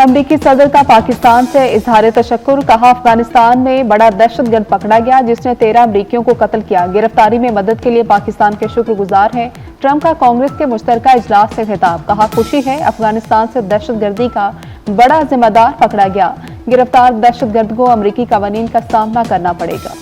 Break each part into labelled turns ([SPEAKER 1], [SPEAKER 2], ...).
[SPEAKER 1] अमरीकी सदर का पाकिस्तान से इजहार तशक्कुर, कहा अफगानिस्तान में बड़ा दहशतगर्द पकड़ा गया जिसने 13 अमरीकियों को कत्ल किया। गिरफ्तारी में मदद के लिए पाकिस्तान के शुक्रगुजार हैं। ट्रंप का कांग्रेस के मुश्तरका इजलास से खिताब, कहा खुशी है अफगानिस्तान से दहशतगर्दी का बड़ा जिम्मेदार पकड़ा गया। गिरफ्तार दहशतगर्द को अमरीकी कवानीन का सामना करना पड़ेगा।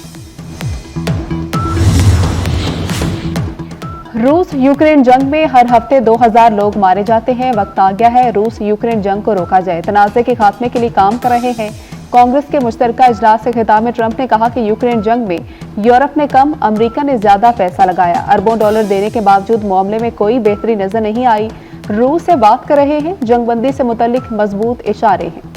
[SPEAKER 1] रूस यूक्रेन जंग में हर हफ्ते 2000 लोग मारे जाते हैं। वक्त आ गया है रूस यूक्रेन जंग को रोका जाए, तनाज़े के खात्मे के लिए काम कर रहे हैं। कांग्रेस के मुश्तरका इजलास से खिताब में ट्रंप ने कहा कि यूक्रेन जंग में यूरोप ने कम, अमेरिका ने ज्यादा पैसा लगाया। अरबों डॉलर देने के बावजूद मामले में कोई बेहतरी नजर नहीं आई। रूस से बात कर रहे हैं, जंगबंदी से मुतल्लिक मजबूत इशारे हैं।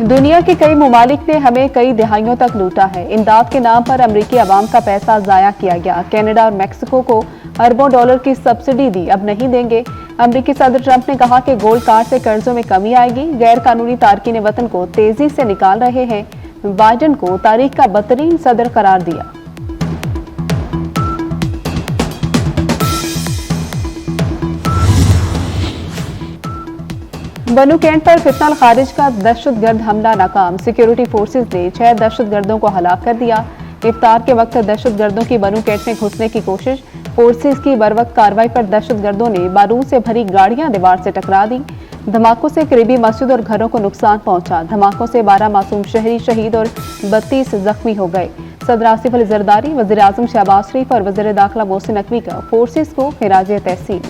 [SPEAKER 1] दुनिया के कई मुमालिक ने हमें कई दिहाइयों तक लूटा है। इमदाद के नाम पर अमरीकी अवाम का पैसा जाया किया गया। कनाडा और मैक्सिको को अरबों डॉलर की सब्सिडी दी, अब नहीं देंगे। अमरीकी सदर ट्रंप ने कहा कि गोल्ड कार्ड से कर्जों में कमी आएगी। गैर कानूनी तारकीन वतन को तेजी से निकाल रहे हैं। बाइडेन को तारीख का बदतरीन सदर करार दिया। बनू कैंट पर फितनल खारिज का दहशतगर्द हमला नाकाम। सिक्योरिटी फोर्सेज ने 6 दहशतगर्दों को हलाक कर दिया। इफ्तार के वक्त दहशतगर्दों की बनू कैंट में घुसने की कोशिश, फोर्सेज की बरवक्त कार्रवाई पर दहशतगर्दों ने बारूद से भरी गाड़ियां दीवार से टकरा दी। धमाकों से करीबी मस्जिद और घरों को नुकसान पहुंचा। धमाकों से 12 मासूम शहरी शहीद और 32 जख्मी हो गए। सदर आसिफ अली जरदारी, वज़ीर आज़म शहबाज शरीफ और वज़ीर दाखिला मोहसिन नकवी का फोर्सेज को खिराज तहसीन।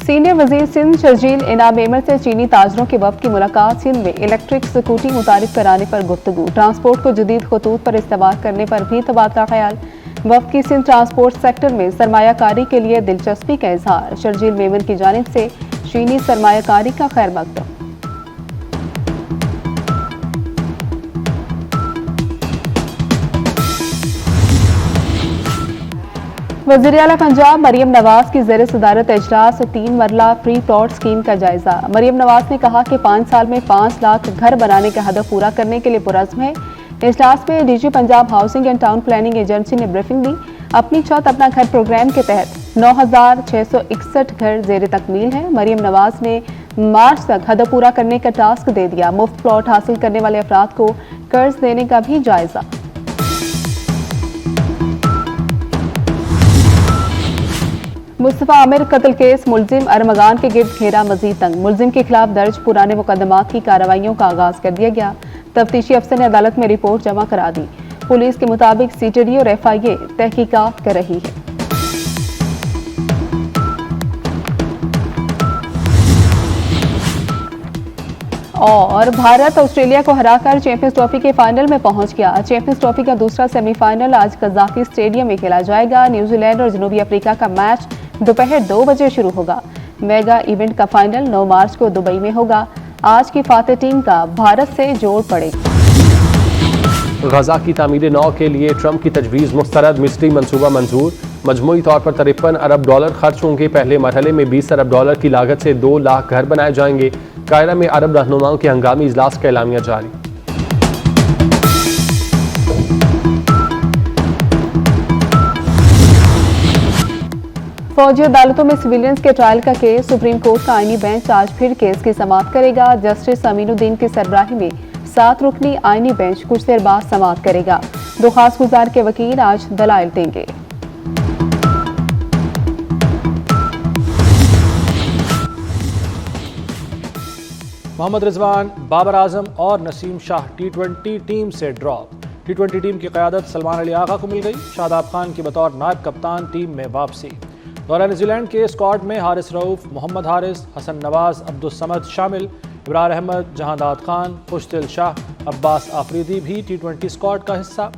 [SPEAKER 1] सीनियर वजीर सिंध शर्जील इनाम मेमर से चीनी ताजरों के वफ्द की मुलाकात। सिंध में इलेक्ट्रिक स्कूटी मुतारिफ कराने पर गुफ्तगू, ट्रांसपोर्ट को जदीद खतूत पर इस्तेमाल करने पर भी तबादला ख्याल। वफ्द की सिंध ट्रांसपोर्ट सेक्टर में सरमायाकारी के लिए दिलचस्पी का इजहार। शर्जील मेमन की जानिब से चीनी सरमायाकारी का खैर मकदम। वज़ीर आला पंजाब मरियम नवाज की ज़ेर सदारत इजलास 3 मरला फ्री प्लॉट स्कीम का जायजा। मरियम नवाज ने कहा कि 5 साल में 5 लाख घर बनाने का हदफ पूरा करने के लिए पुरज़्म है। इजलास में DG Punjab housing and town planning agency ने ब्रीफिंग दी। अपनी छत अपना घर प्रोग्राम के तहत 9661 घर ज़ेर तकमील है। मरियम नवाज ने मार्च तक हदफ पूरा करने का टास्क दे दिया। मुफ्त प्लॉट हासिल करने वाले अफराद को कर्ज देने का भी जायजा। मुस्तफा आमिर कत्ल केस, मुलजिम अरमगान के गिर्द घेरा मजीद तंग। मुलजिम के खिलाफ दर्ज पुराने मुकदमात की कार्रवाइयों का आगाज कर दिया गया। तफ्तीशी अफसर ने अदालत में रिपोर्ट जमा करा दी। पुलिस के मुताबिक सीटीडी और FIA तहकीकात कर रही है। और भारत ऑस्ट्रेलिया को हराकर चैंपियंस ट्रॉफी के फाइनल में पहुंच गया। चैंपियंस ट्रॉफी का दूसरा सेमीफाइनल आज कज़ाकी स्टेडियम में खेला जाएगा। न्यूजीलैंड और जनूबी अफ्रीका का मैच दोपहर 2 बजे शुरू होगा। मेगा इवेंट का फाइनल 9 मार्च को दुबई में होगा। आज की फातेह टीम का भारत से जोड़ पड़ेगा।
[SPEAKER 2] गजा की तामीर नौ के लिए ट्रंप की तजवीज़ मुस्तरद, मिस्री मंसूबा मंजूर। मजमूई तौर पर 53 अरब डॉलर खर्च होंगे। पहले मरहले में 20 अरब डॉलर की लागत से 2 लाख घर बनाए जाएंगे। कायरा में अरब रहनुमाओं के हंगामी इजलास का एलामिया जारी।
[SPEAKER 1] फौजी अदालतों में सिविलियंस के ट्रायल का केस, सुप्रीम कोर्ट का आईनी बेंच आज फिर केस की समाअत करेगा। जस्टिस अमीनुद्दीन की सरबराही में 7 रुकनी आईनी बेंच कुछ देर बाद समाअत करेगा। दरख्वास्त गुजार के वकील आज दलाइल देंगे।
[SPEAKER 3] मोहम्मद रिजवान, बाबर आजम और नसीम शाह T20 टीम से ड्रॉप। T20 टीम की क़यादत सलमान अली आगा को मिल गई। शादाब खान की बतौर नायब कप्तान टीम में वापसी। दौरा न्यूजीलैंड के स्क्वाड में हारिस रऊफ, मोहम्मद हारिस, हसन नवाज, अब्दुल समद शामिल। इब्रार अहमद, जहांदाद खान, खुशदिल शाह, अब्बास आफरीदी भी T20 स्क्वाड का हिस्सा।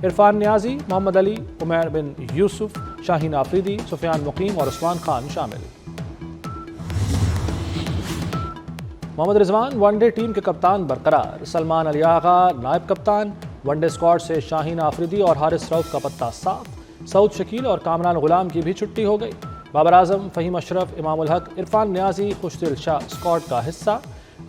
[SPEAKER 3] इरफान नियाजी, मोहम्मद अली, उमैर बिन यूसुफ, शाहीन आफरीदी, सुफियान मुकीम और उस्मान खान शामिल। मोहम्मद रिजवान वनडे टीम के कप्तान बरकरार। सलमान अली आगा नायब कप्तान। वनडे स्क्वाड से शाहीन आफरीदी और हारिस रऊफ का पत्ता साफ। सऊद शकील और कामरान गुलाम की भी छुट्टी हो गई। बाबर आजम, फ़हीम अशरफ, इमामुल हक, इरफान नियाजी, खुशदिल शाह स्क्वाड का हिस्सा।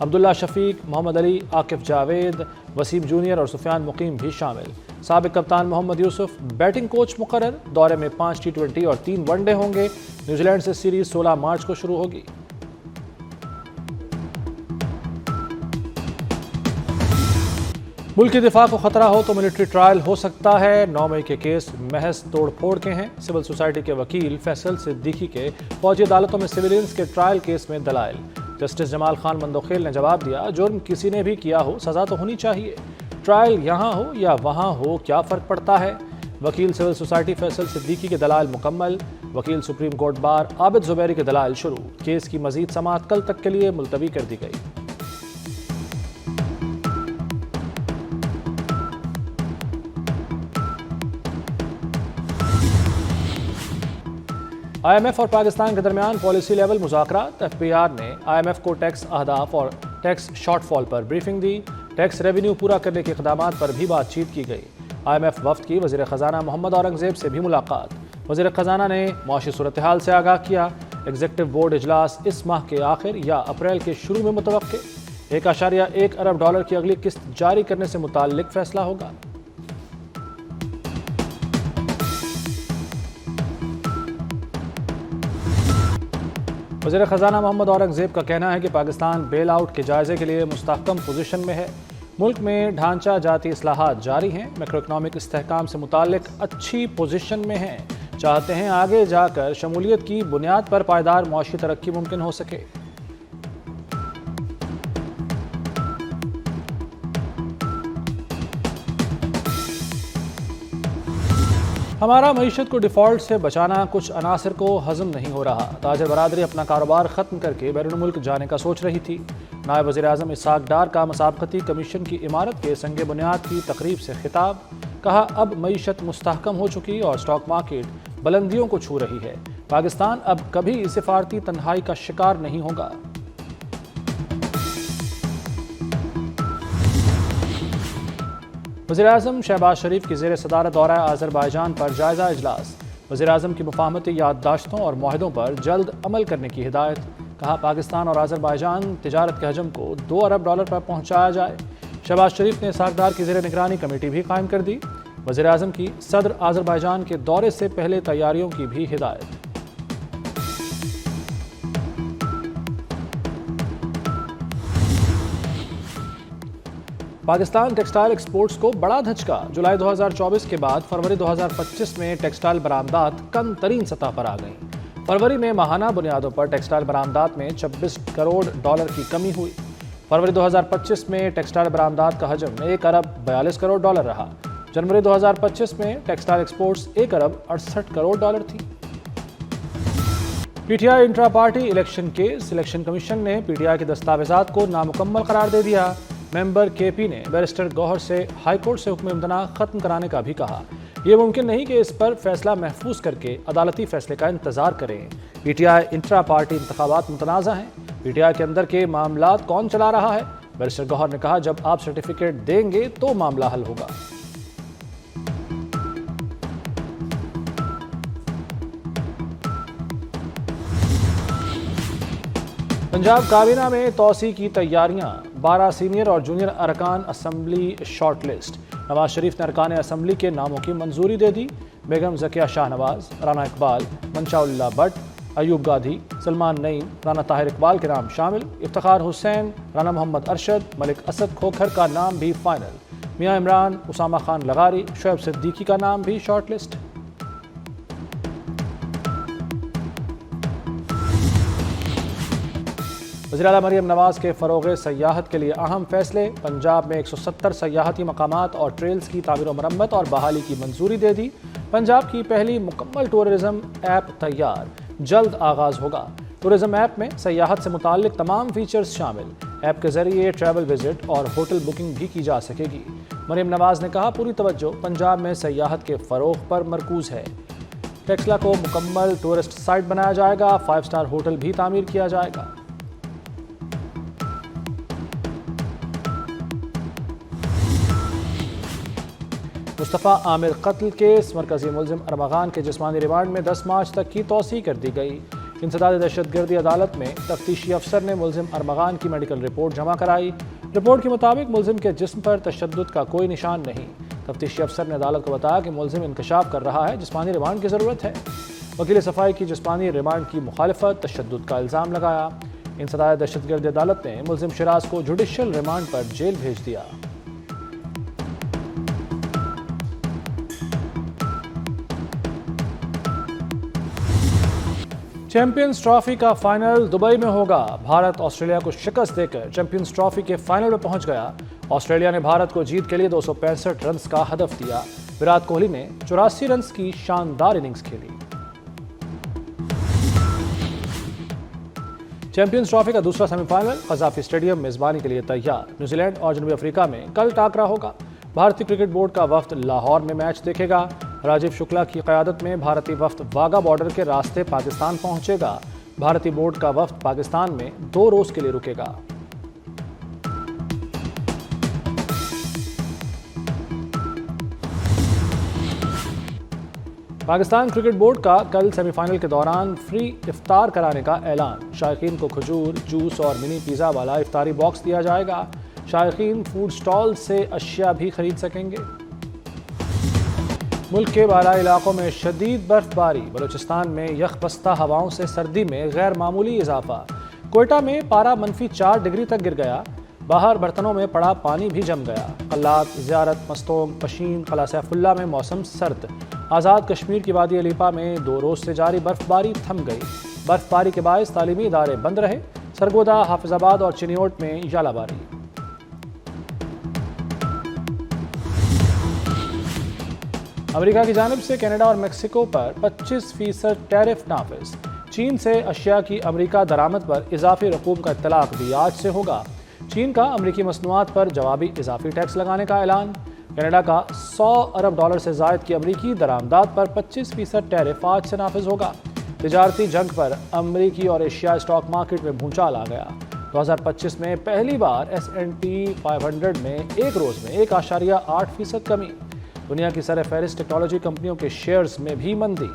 [SPEAKER 3] عبداللہ شفیق، محمد علی، عاقف جاوید، وسیم جونیئر اور سفیان مقیم بھی شامل۔ سابق کپتان محمد یوسف بیٹنگ کوچ مقرر۔ دورے میں 5 ٹی20 اور 3 ون ڈے ہوں گے۔ نیوزی لینڈ سے سیریز 16 مارچ کو شروع ہوگی۔ ملک کے دفاع کو خطرہ ہو تو ملٹری ٹرائل ہو سکتا ہے۔ 9 مئی کے کیس محض توڑ پھوڑ کے ہیں۔ سول سوسائٹی کے وکیل فیصل صدیقی کے فوجی عدالتوں میں سویلینز کے ٹرائل کیس میں دلائل۔ جسٹس جمال خان مندوخیل نے جواب دیا، جرم کسی نے بھی کیا ہو سزا تو ہونی چاہیے، ٹرائل یہاں ہو یا وہاں ہو کیا فرق پڑتا ہے۔ وکیل سول سوسائٹی فیصل صدیقی کے دلائل مکمل۔ وکیل سپریم کورٹ بار عابد زبیری کے دلائل شروع۔ کیس کی مزید سماعت کل تک کے لیے ملتوی کر دی گئی۔ آئی ایم ایف اور پاکستان کے درمیان پالیسی لیول مذاکرات۔ ایف بی آر نے آئی ایم ایف کو ٹیکس اہداف اور ٹیکس شارٹ فال پر بریفنگ دی۔ ٹیکس ریونیو پورا کرنے کے اقدامات پر بھی بات چیت کی گئی۔ آئی ایم ایف وفد کی وزیر خزانہ محمد اورنگزیب سے بھی ملاقات۔ وزیر خزانہ نے معاشی صورتحال سے آگاہ کیا۔ ایگزیکٹو بورڈ اجلاس اس ماہ کے آخر یا اپریل کے شروع میں متوقع۔ 1.1 ارب ڈالر کی اگلی قسط جاری کرنے سے متعلق فیصلہ ہوگا۔ وزیر خزانہ محمد اورنگزیب کا کہنا ہے کہ پاکستان بیل آؤٹ کے جائزے کے لیے مستحکم پوزیشن میں ہے۔ ملک میں ڈھانچہ جاتی اصلاحات جاری ہیں۔ میکرو اکنامک استحکام سے متعلق اچھی پوزیشن میں ہیں۔ چاہتے ہیں آگے جا کر شمولیت کی بنیاد پر پائیدار معاشی ترقی ممکن ہو سکے۔ ہمارا معیشت کو ڈیفالٹ سے بچانا کچھ عناصر کو ہضم نہیں ہو رہا۔ تاجر برادری اپنا کاروبار ختم کر کے بیرون ملک جانے کا سوچ رہی تھی۔ نائب وزیر اعظم اسحاق ڈار کا مسابقتی کمیشن کی عمارت کے سنگ بنیاد کی تقریب سے خطاب۔ کہا، اب معیشت مستحکم ہو چکی اور اسٹاک مارکیٹ بلندیوں کو چھو رہی ہے۔ پاکستان اب کبھی سفارتی تنہائی کا شکار نہیں ہوگا۔ وزیر اعظم شہباز شریف کی زیر صدارت دورہ آذربائیجان پر جائزہ اجلاس۔ وزیر اعظم کی مفاہمتی یادداشتوں اور معاہدوں پر جلد عمل کرنے کی ہدایت۔ کہا، پاکستان اور آذربائیجان تجارت کے حجم کو 2 ارب ڈالر پر پہنچایا جائے۔ شہباز شریف نے اسحاق ڈار کی زیر نگرانی کمیٹی بھی قائم کر دی۔ وزیر اعظم کی صدر آذربائیجان کے دورے سے پہلے تیاریوں کی بھی ہدایت۔ پاکستان ٹیکسٹائل ایکسپورٹس کو بڑا دھچکا۔ جولائی 2024 کے بعد فروری 2025 میں ٹیکسٹائل برآمدات کم ترین سطح پر آ گئیں۔ فروری میں ماہانہ بنیادوں پر ٹیکسٹائل برآمدات میں 26 کروڑ ڈالر کی کمی ہوئی۔ فروری 2025 میں ٹیکسٹائل برآمدات کا حجم 1 ارب 42 کروڑ ڈالر رہا۔ جنوری 2025 میں ٹیکسٹائل ایکسپورٹس 1 ارب 68 کروڑ ڈالر تھی۔ P T I intra party election case. Election commission نے پی ٹی آئی کے دستاویزات کو نامکمل قرار دے دیا۔ ممبر کے پی نے بیرسٹر گوہر سے ہائی کورٹ سے حکم امتناع ختم کرانے کا بھی کہا۔ یہ ممکن نہیں کہ اس پر فیصلہ محفوظ کر کے عدالتی فیصلے کا انتظار کریں۔ P T I intra party انتخابات متنازع ہیں۔ پی ٹی آئی کے اندر کے معاملات کون چلا رہا ہے؟ بیرسٹر گوہر نے کہا، جب آپ سرٹیفکیٹ دیں گے تو معاملہ حل ہوگا۔ پنجاب کابینہ میں توسیع کی تیاریاں۔ 12 سینئر اور جونیئر ارکان assembly short list. Nawaz Sharif نے ارکان اسمبلی کے ناموں کی منظوری دے دی۔ بیگم ذکیہ شاہ نواز، رانا اقبال، منشاء اللہ بٹ، ایوب گادھی، سلمان نعیم، رانا طاہر اقبال کے نام شامل۔ افتخار حسین، رانا محمد ارشد، ملک اسد کھوکھر کا نام بھی فائنل۔ میاں عمران، اسامہ خان لغاری، شعیب صدیقی کا نام بھی شارٹ لسٹ۔ وزیر اعلیٰ مریم نواز کے فروغ سیاحت کے لیے اہم فیصلے۔ پنجاب میں 170 سیاحتی مقامات اور ٹریلز کی تعمیر و مرمت اور بحالی کی منظوری دے دی۔ پنجاب کی پہلی مکمل ٹورزم ایپ تیار، جلد آغاز ہوگا۔ ٹورزم ایپ میں سیاحت سے متعلق تمام فیچرز شامل۔ ایپ کے ذریعے ٹریول وزٹ اور ہوٹل بکنگ بھی کی جا سکے گی۔ مریم نواز نے کہا، پوری توجہ پنجاب میں سیاحت کے فروغ پر مرکوز ہے۔ ٹیکسلا کو مکمل ٹورسٹ سائٹ بنایا جائے گا۔ 5 اسٹار ہوٹل بھی تعمیر کیا جائے گا۔ مصطفیٰ عامر قتل کیس۔ مرکزی ملزم ارمغان کے جسمانی ریمانڈ میں 10 مارچ تک کی توسیع کر دی گئی۔ इंसदाद दहशत गर्दी अदालत में तफ्तीशी अफसर ने मुलजिम अरमगान की मेडिकल रिपोर्ट जमा कराई। रिपोर्ट के मुताबिक मुलजिम के जिस्म पर तशद्दुद का कोई निशान नहीं। तफ्तीशी अफसर ने अदालत को बताया कि मुलजिम इंकशाफ कर रहा है, जिस्मानी रिमांड की ज़रूरत है। वकील सफाई की जिस्मानी रिमांड की मुखालिफत, तशद्दुद का इल्ज़ाम लगाया। इंसदाद दहशत गर्दी अदालत ने मुलजिम शिराज को जुडिशल रिमांड पर जेल भेज दिया। चैंपियंस ट्रॉफी का फाइनल दुबई में होगा। भारत ऑस्ट्रेलिया को शिकस्त देकर चैंपियंस ट्रॉफी के फाइनल में पहुंच गया। ऑस्ट्रेलिया ने भारत को जीत के लिए 265 रन का हदफ दिया। विराट कोहली ने 84 रन की शानदार इनिंग्स खेली। चैंपियंस ट्रॉफी का दूसरा सेमीफाइनल कज़ाफी स्टेडियम मेजबानी के लिए तैयार। न्यूजीलैंड और जनूबी अफ्रीका में कल टाकरा होगा। भारतीय क्रिकेट बोर्ड का वफ्द लाहौर में मैच देखेगा। राजीव शुक्ला की क़यादत में भारतीय वफ्द वाघा बॉर्डर के रास्ते पाकिस्तान पहुंचेगा। भारतीय बोर्ड का वफ्द पाकिस्तान में 2 रोज के लिए रुकेगा। पाकिस्तान क्रिकेट बोर्ड का कल सेमीफाइनल के दौरान फ्री इफ्तार कराने का ऐलान। शायकीन को खजूर, जूस और मिनी पिज़्ज़ा वाला इफ्तारी बॉक्स दिया जाएगा। शायकीन फूड स्टॉल से अशिया भी खरीद सकेंगे। मुल्क के बालाई इलाकों में शदीद बर्फबारी। बलूचिस्तान में यखबस्ता हवाओं से सर्दी में गैर मामूली इजाफा। कोयटा में पारा -4 डिग्री तक गिर गया। बाहर बर्तनों में पड़ा पानी भी जम गया। कल्लात, ज़ियारत, मस्तोंग, पशीन, कला सैफुल्ला में मौसम सर्द। आज़ाद कश्मीर की वादी अलीपा में 2 रोज से जारी बर्फबारी थम गई। बर्फबारी के बायस तालीमी इदारे बंद रहे। सरगोदा, हाफिजाबाद और चिनियोट में यालाबारी। अमेरिका की जानिब से कनाडा और मेक्सिको पर 25% टैरिफ नाफिज। चीन से अशिया की अमेरिका दरामद पर इजाफी रकूम का इत्तलाक भी आज से होगा। चीन का अमेरिकी मसनूआत पर जवाबी इजाफी टैक्स लगाने का ऐलान। कनाडा का $100 अरब से जायद की अमेरिकी दरामदात पर 25% टैरिफ आज से नाफिज होगा। तिजारती जंग पर अमेरिकी और एशिया स्टॉक मार्केट में भूचाल आ गया। 2025 में पहली बार S&P 500 में एक रोज में 1.8% कमी। दुनिया की सर फहरिस्त टेक्नोलॉजी कंपनियों के शेयर्स में भी मंदी।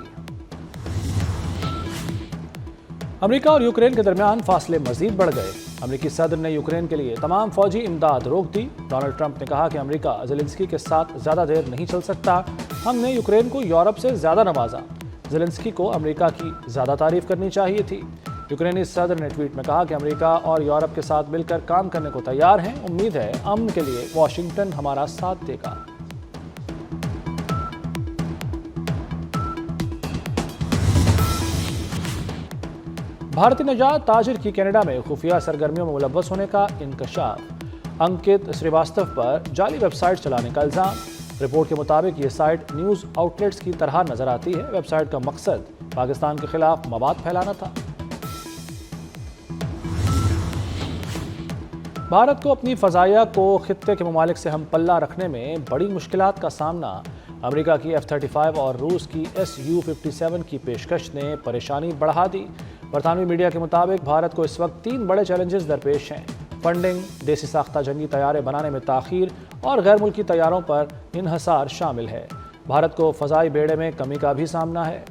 [SPEAKER 3] अमेरिका और यूक्रेन के दरमियान फासले मजीद बढ़ गए। अमेरिकी सदर ने यूक्रेन के लिए तमाम फौजी इमदाद रोक दी। डोनाल्ड ट्रंप ने कहा कि अमेरिका ज़ेलेंस्की के साथ ज़्यादा देर नहीं चल सकता। हमने यूक्रेन को यूरोप से ज़्यादा नवाजा। ज़ेलेंस्की को अमेरिका की ज़्यादा तारीफ करनी चाहिए थी। यूक्रेनी सदर ने ट्वीट में कहा कि अमेरिका और यूरोप के साथ मिलकर काम करने को तैयार हैं। उम्मीद है अमन के लिए वाशिंगटन हमारा साथ देगा। भारतीय नजात ताजिर की कनाडा में खुफिया सरगर्मियों में मुलव्वस होने का इंकशाफ। अंकित श्रीवास्तव पर जाली वेबसाइट चलाने का इल्ज़ाम। रिपोर्ट के मुताबिक ये साइट न्यूज़ आउटलेट्स की तरह नजर आती है। वेबसाइट का मकसद पाकिस्तान के खिलाफ मवाद फैलाना था। भारत को अपनी फ़ज़ाइया को खित्ते के ममालिक से हम पल्ला रखने में बड़ी मुश्किलात का सामना। अमेरिका की F-35 और रूस की Su-57 की पेशकश ने परेशानी बढ़ा दी। बरतानवी मीडिया के मुताबिक भारत को इस वक्त 3 बड़े चैलेंजेस दरपेश हैं। फंडिंग, देसी साख्ता जंगी तैयारे बनाने में ताख़ीर और गैर मुल्की तैयारों पर इन्हसार शामिल है। भारत को फ़ज़ाई बेड़े में कमी का भी सामना है।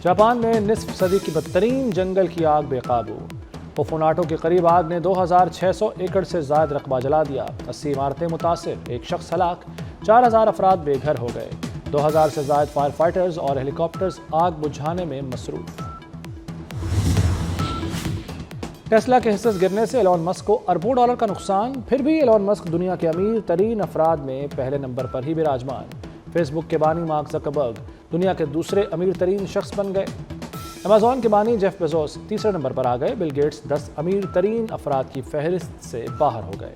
[SPEAKER 3] जापान में निस्फ सदी की बदतरीन जंगल की आग बेकाबू। ओफोनाटो के करीब आग ने 2600 एकड़ से ज़ायद रकबा जला दिया। 80 इमारतें मुतासिर, 1 शख्स हलाक, 4000 अफराद बेघर हो गए। 2000 से ज़ायद फायर फाइटर्स और हेलीकॉप्टर्स आग बुझाने में मसरूफ। टेस्ला के हिस्से गिरने से एलोन मस्क को अरबों डॉलर का नुकसान। फिर भी एलोन मस्क दुनिया के अमीर तरीन अफराद में पहले नंबर पर ही विराजमान। फेसबुक के बानी मार्क ज़करबर्ग दुनिया के दूसरे अमीर तरीन शख्स बन गए। अमेज़ॉन के बानी जेफ बेजोस तीसरे नंबर पर आ गए। बिल गेट्स 10 अमीर तरीन अफराद की फहरिस्त से बाहर हो गए।